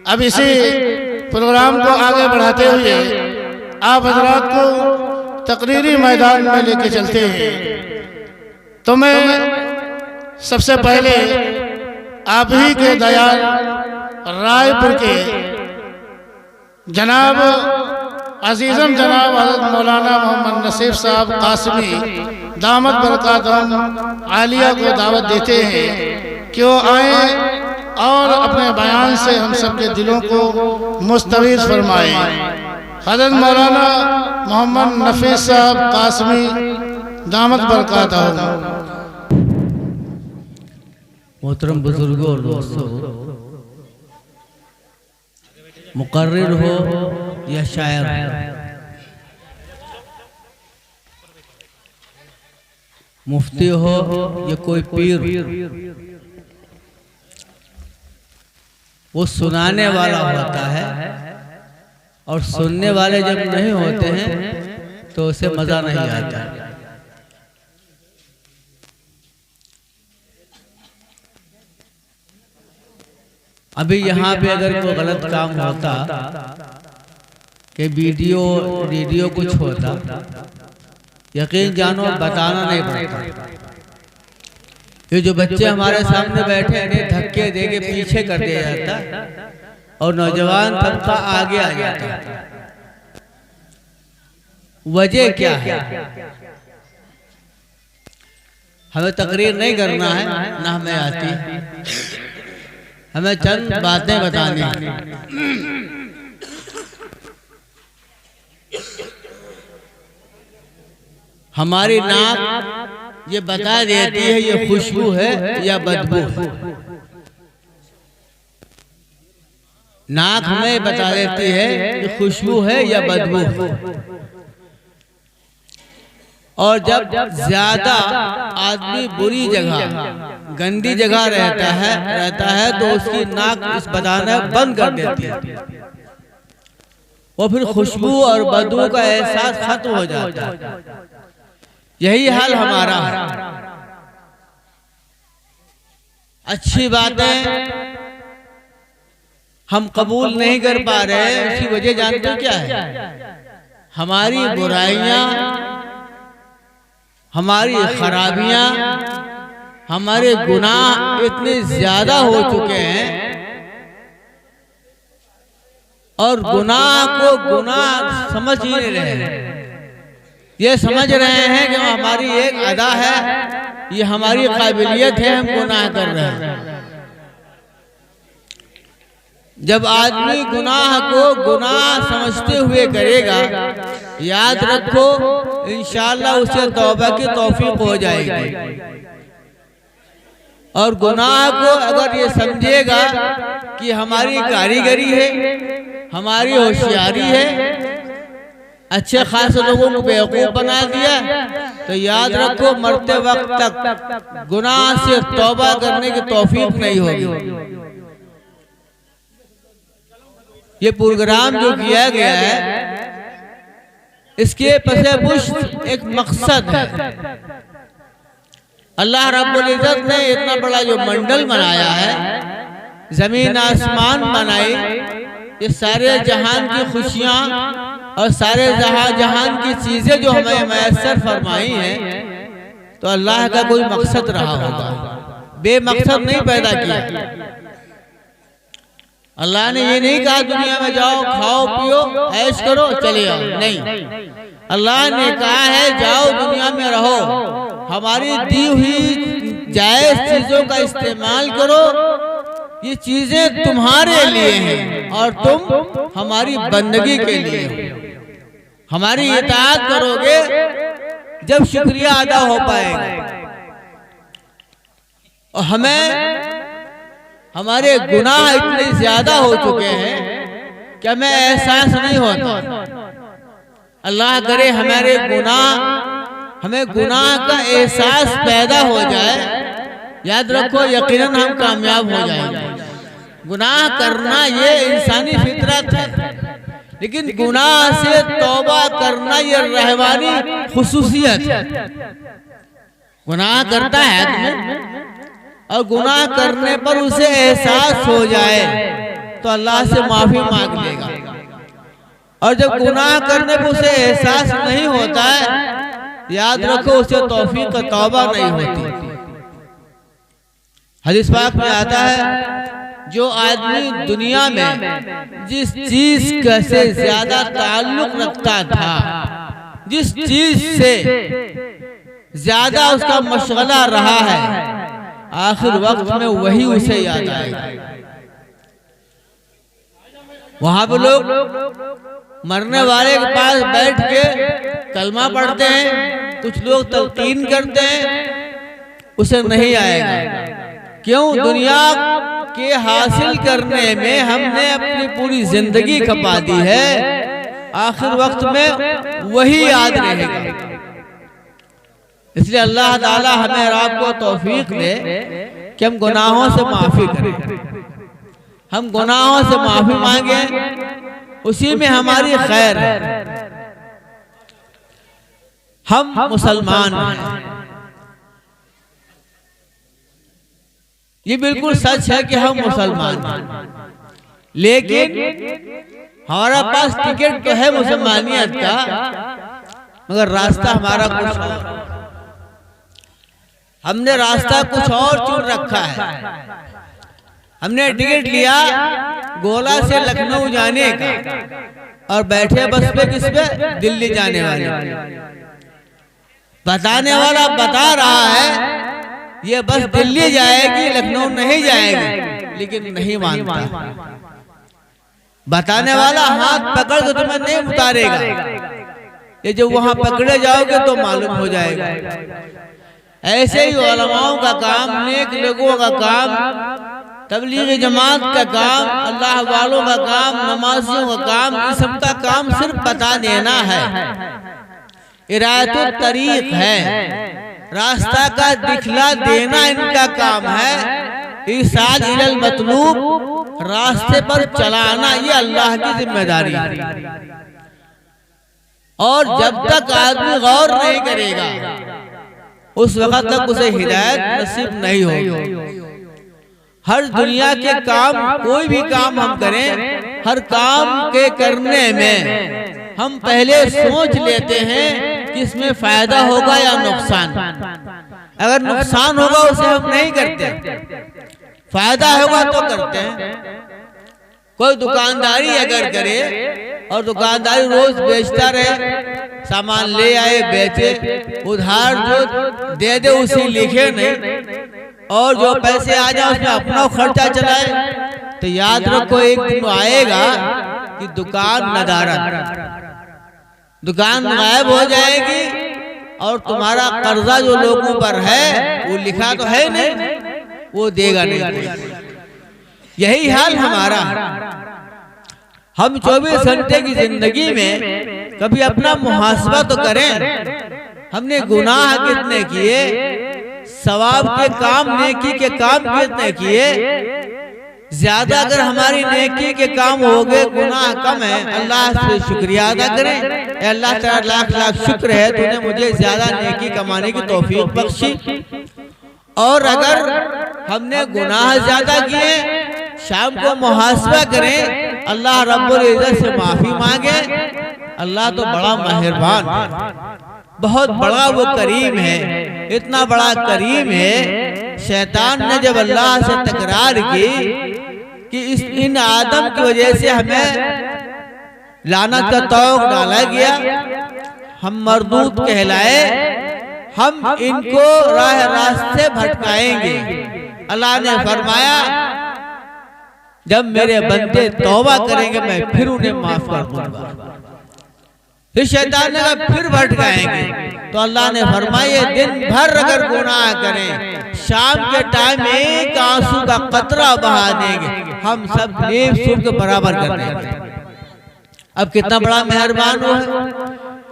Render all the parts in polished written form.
अब इसी प्रोग्राम को आगे बढ़ाते हुए आप हजरात को तकरीरी मैदान में लेके चलते हैं। तो मैं सबसे पहले आप ही के दयाल रायपुर के जनाब अजीज़म जनाब हज़रत मौलाना मोहम्मद नसीब साहब कासमी दामत बरकातहुम आलिया को दावत देते हैं कि वो आए और अपने बयान से हम सब के दिलों को मुस्तविज़ फरमाएं। हज़रत मौलाना मोहम्मद नफीस साहब कासमी दामत बरकातहुम। मोहतरम बुजुर्गों और दोस्तों, मुकर्रिर हो या शायर, मुफ्ती हो या कोई पीर, वो सुनाने वाला होता है और सुनने वाले जब नहीं होते हैं तो उसे मजा नहीं आता। अभी यहाँ पे अगर कोई गलत काम होता कि वीडियो रेडियो कुछ होता, यकीन जानो बताना नहीं पड़ता। ये जो बच्चे हमारे सामने बैठे हैं धक्के दे के पीछे कर दिया जाता और नौजवान तबका आगे आ जाता। वजह क्या है? हमें तकरीर नहीं करना है, ना हमें आती, हमें चंद बातें बतानी हैं। हमारी नाक ये बता देती है ये खुशबू है या बदबू है। नाक हमें बता देती है ये खुशबू है या बदबू है। और जब ज्यादा आदमी बुरी जगह, गंदी जगह रहता है तो उसकी नाक इस बताना बंद कर देती है, वो फिर खुशबू और बदबू का एहसास खत्म हो जाता है। यही हाल हमारा है। अच्छी बातें हम कबूल नहीं कर पा रहे, उसकी वजह जानते क्या है? हमारी बुराइयां, हमारी खराबियां, हमारे गुनाह इतने ज्यादा हो चुके हैं और गुनाह को गुनाह समझ ही नहीं रहे। ये समझ रहे हैं कि हमारी एक अदा है, ये हमारी काबिलियत है, हम गुनाह कर रहे हैं। जब आदमी गुनाह को गुनाह समझते हुए करेगा, याद रखो इंशाअल्लाह उसे तौबा की तौफीक हो जाएगी। और गुनाह को अगर ये समझेगा कि हमारी कारीगरी है, हमारी होशियारी है, अच्छे खासे लोगों को बेवकूफ बना दिया, तो याद रखो मरते वक्त तक गुनाह से तौबा करने की तौफीक नहीं होगी। ये प्रोग्राम जो किया गया है इसके पसे पुष्ट एक मकसद है। अल्लाह रब्बुल इज्जत ने इतना बड़ा जो मंडल बनाया है, जमीन आसमान बनाई, ये सारे जहान की खुशियां और सारे जहान की चीजें जो हमें मैसर फरमाई हैं, तो अल्लाह का कोई मकसद रहा होगा, बेमकसद नहीं पैदा किया। अल्लाह ने ये नहीं कहा दुनिया में जाओ खाओ पियो ऐश करो चले आओ, नहीं। अल्लाह ने कहा है जाओ दुनिया में रहो, हमारी दी हुई जायज चीजों का इस्तेमाल करो, ये चीजें तुम्हारे लिए हैं और तुम हमारी बंदगी के लिए हो। हमारी इताअत करोगे जब शुक्रिया अदा हो पाएगा। और हमें हमारे गुनाह इतने ज्यादा हो चुके हैं कि हमें एहसास नहीं होता। अल्लाह करे हमें गुनाह का एहसास पैदा हो जाए, याद रखो यकीनन हम कामयाब हो जाएंगे। गुनाह करना ये इंसानी फितरत है, लेकिन गुनाह से तौबा करना ये रहवानी खुसूसियत है। गुनाह करता है आदमी और गुनाह करने पर उसे एहसास हो जाए तो अल्लाह से माफी मांग लेगा। और जब गुनाह करने पर उसे एहसास नहीं होता है, याद रखो उसे तौफीक का तौबा नहीं होती। हदीस पाक में आता है, जो आदमी दुनिया में जिस चीज से ज्यादा ताल्लुक रखता था, जिस चीज से ज्यादा उसका मशगला रहा है, आखिर वक्त में वही उसे याद आएगा। वहां पे लोग मरने वाले के पास बैठ के कलमा पढ़ते हैं, कुछ लोग तलकीन करते हैं, उसे नहीं आएगा। क्यों? दुनिया के हासिल करने में हमने अपनी पूरी जिंदगी खपा दी है, आखिर वक्त में वही याद रहेगा। इसलिए अल्लाह ताला हमें और आपको तौफीक दे कि हम गुनाहों से माफी करें, हम गुनाहों से माफी मांगे, उसी में हमारी खैर है। हम मुसलमान हैं, ये बिल्कुल सच है कि हम मुसलमान हैं, लेकिन हमारा पास टिकट तो है मुसलमानियत का, मगर रास्ता हमारा कुछ और, हमने रास्ता कुछ और चुन रखा है। हमने टिकट लिया गोला से लखनऊ जाने का और बैठे बस पे किस पे? दिल्ली जाने वाले। बताने वाला बता रहा है ये बस दिल्ली जाएगी, लखनऊ नहीं जाएगी, लेकिन नहीं मानता। बताने वाला हाथ पकड़ के तुम्हें नहीं उतारेगा, ये जब वहां पकड़े जाओगे तो मालूम हो जाएगा। ऐसे ही उलमाओं का काम, नेक लोगों का काम, तबलीग जमात का काम, अल्लाह वालों का काम, नमाजियों का काम, इस सब का काम सिर्फ बता देना है, इरायतुत तरीक है, रास्ता का दिखला देना इनका काम है। इरशाद इलल मतलूब, रास्ते पर चलाना ये अल्लाह की जिम्मेदारी है। और जब तक आदमी गौर नहीं करेगा उस वक्त तक उसे हिदायत नसीब नहीं होगी। हर दुनिया के काम, कोई भी काम हम करें, हर काम के करने में हम पहले सोच लेते हैं कि इसमें फायदा होगा या नुकसान। अगर नुकसान होगा उसे हम नहीं करते, फायदा होगा तो करते हैं। कोई दुकानदारी अगर करे और दुकानदारी रोज बेचता रहे, सामान ले आए बेचे, उधार जो दे दे उसे लिखे नहीं, और जो पैसे आ जाए उसमें अपना खर्चा चलाए, तो याद रखो एक दिन आएगा कि दुकान नदारत, दुकान गायब हो जाएगी और तुम्हारा कर्जा जो लोगों पर है वो लिखा तो है नहीं, वो देगा नहीं। यही हाल हमारा। हम 24 घंटे की जिंदगी में कभी अपना मुहासबा तो करें, हमने गुनाह कितने किए, सवाब के काम, नेकी के काम कितने किए। ज्यादा अगर हमारी नेकी के काम हो गए, गुनाह कम है, अल्लाह से शुक्रिया अदा करें, अल्लाह तेरा लाख लाख शुक्र है तूने मुझे ज्यादा नेकी कमाने की तौफीक बख्शी। और अगर हमने गुनाह ज्यादा किए, शाम को मुहासबा करें, अल्लाह रब्बुल इज्जत से माफी मांगे। अल्लाह तो बड़ा मेहरबान है, बहुत बड़ा वो करीम है, इतना बड़ा करीम है। शैतान ने जब अल्लाह से तकरार की कि इन आदम की वजह से हमें लानत का तौक डाला गया, हम मरदूद कहलाए, हम इनको राह रास्ते भटकाएंगे। अल्लाह ने फरमाया जब मेरे बंदे तौबा करेंगे मैं फिर उन्हें माफ कर दूंगा। फिर शैतान ने कहा फिर भटकाएंगे, तो अल्लाह ने फरमाया दिन भर अगर गुनाह करें, शाम के टाइम एक आंसू का कतरा बहा देंगे, हम सब नीम सूर के बराबर कर देंगे। अब कितना बड़ा मेहरबान हो है,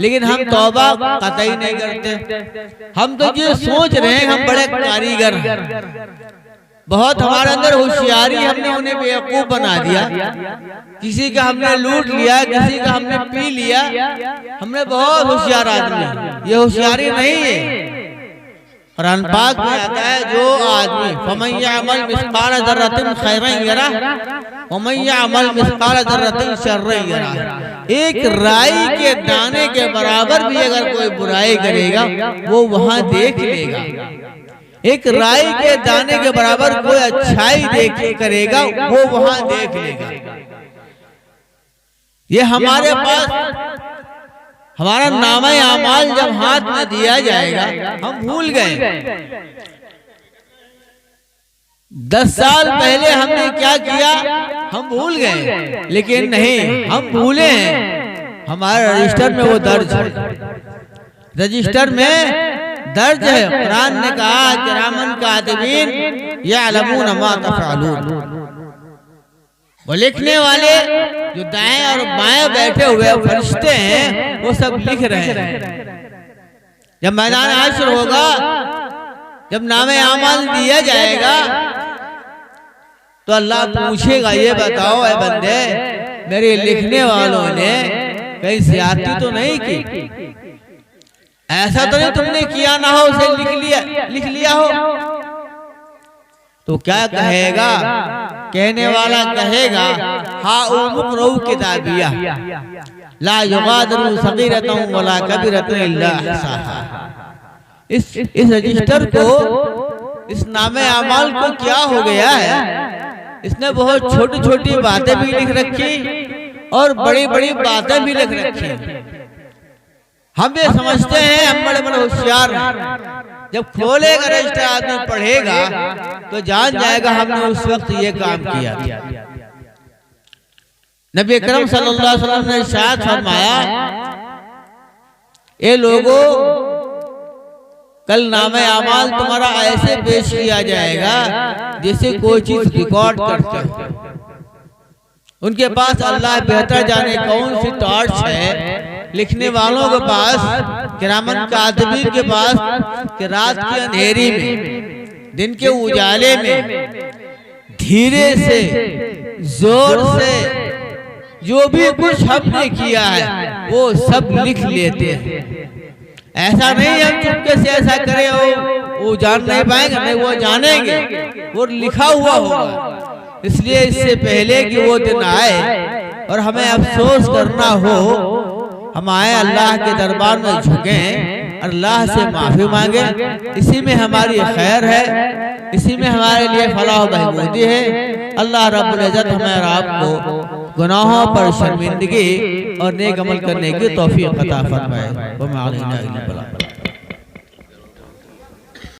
लेकिन हम तौबा कतई नहीं करते। हम तो ये सोच रहे हैं हम बड़े कारीगर हैं, बहुत हमारे अंदर होशियारी, हमने उन्हें बेवकूफ बना दिया, किसी का हमने लूट लिया, किसी का हमने पी लिया, हमने बहुत होशियार आदमी। ये होशियारी नहीं है, कुरान पाक में आता है जो आदमी फमन यअमल मिस्काल ज़र्रतिन खैरन यरा व मन यअमल मिस्काल ज़र्रतिन शर्रन यरा। एक राई के दाने के बराबर भी अगर कोई बुराई करेगा वो वहां देख लेगा। एक राई के दाने के बराबर कोई अच्छाई देख करेगा वो वहां देख लेगा। ये हमारे पास हमारा नामा आमाल जब हाथ में दिया जाएगा हम भूल गए 10 साल पहले हमने क्या किया हम भूल गए, लेकिन नहीं हम भूले हैं। हमारे रजिस्टर में वो दर्ज है, रजिस्टर में दर्ज है। कुरान ने कहा किरामन कातिबीन यअलमून मा तफ़अलून। वो लिखने वाले जो दाएं और बाएं बैठे हुए फरिश्ते हैं वो सब लिख रहे हैं। जब मैदान हश्र होगा, जब नामे आमाल दिया जाएगा तो अल्लाह पूछेगा ये बताओ ऐ बंदे मेरे लिखने वालों ने कहीं ज्यादती तो नहीं की, ऐसा तो नहीं तुमने किया ना हो उसे लिख लिया हो। तो क्या कहेगा, कहने वाला कहेगा हा उमुक़रउ किताबिया ला युगादिरु सगीरतन वला कबीरतन इल्ला अहसाहा। इस रजिस्टर को, इस नामे अमाल को क्या हो गया है, इसने बहुत छोटी छोटी बातें भी लिख रखी और बड़ी बड़ी बातें भी लिख रखी। हम ये समझते हैं हम बड़े बड़े होशियार हैं। जब खोलेगा रजिस्टर आदमी पढ़ेगा तो जान जाएगा हमने उस वक्त ये काम किया। नबी अकरम सल्लल्लाहु अलैहि वसल्लम ने इरशाद फरमाया ए लोगों कल नामे अमाल तुम्हारा ऐसे पेश किया जाएगा जैसे कोई चीज रिकॉर्ड करते हो। उनके पास अल्लाह बेहतर जाने कौन सी टॉर्च है, लिखने वालों के पास किरामन कातिबीन के पास कि रात की अंधेरी में दिन के उजाले में धीरे से जोर से जो भी कुछ हमने किया है वो सब लिख लेते हैं। ऐसा नहीं हम चुपके से ऐसा करें वो जान नहीं पाएंगे, नहीं वो जानेंगे, वो लिखा हुआ होगा। इसलिए इससे पहले कि वो दिन आए और हमें अफसोस करना हो, हम आए अल्लाह के दरबार में झुकें, अल्लाह से माफी मांगे। इसी में हमारी खैर है, इसी में हमारे लिए फलाह बहबूदी है। अल्लाह रब्बुल इज्जत हमें और आपको गुनाहों पर शर्मिंदगी और नेक अमल करने की तौफीक अता फरमाए।